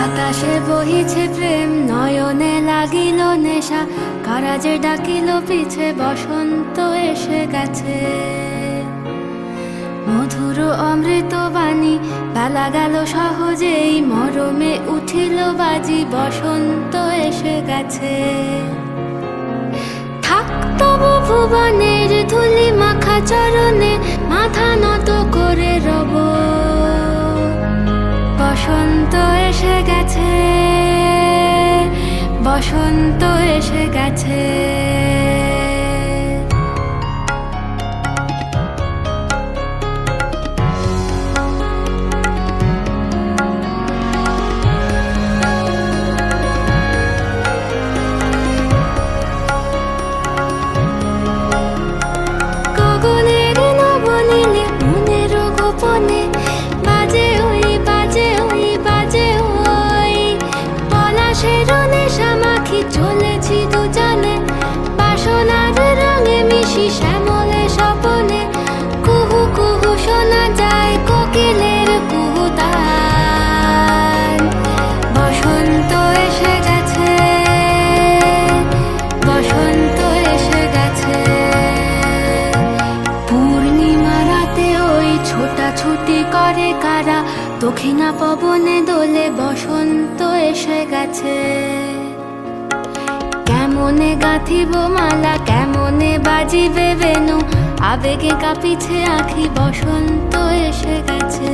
বাতাসে বহিছে প্রেম, নয়নে লাগিল নেশা, কারাজে ডাকিল পিছে, বসন্ত এসে গেছে। মধুর অমৃত বাণী, বেলা গেল সহজেই, মরমে উঠিল বাজি, বসন্ত এসে গেছে। থাক তবু ভুবনের ধুলি মাখা চরণে, মাথা নত করে রব। বসন্ত এসে গেছে, বসন্ত এসে গেছে। গগনের নবনীলে, মনের গোপনে, বাজে ওই বাজে ওই বাজে ওই। পলাশের নেশা মাখি চলেছি দুজনে, বাসনার রঙে মিশি শ্যামলে স্বপনে। কুহু কুহু শোনা যায় কোকিলের কুহুতান। বসন্ত এসে গেছে, বসন্ত এসে গেছে। পূর্ণিমা রাতে ওই ছোটাছুটি করে কারা, দক্ষিণা পবনে দোলে, বসন্ত এসে গেছে। কেমনে গাঁথিব মালা, কেমনে বাজিবে বেনু, আবেগে কাঁপিছে আঁখি, বসন্ত এসে গেছে।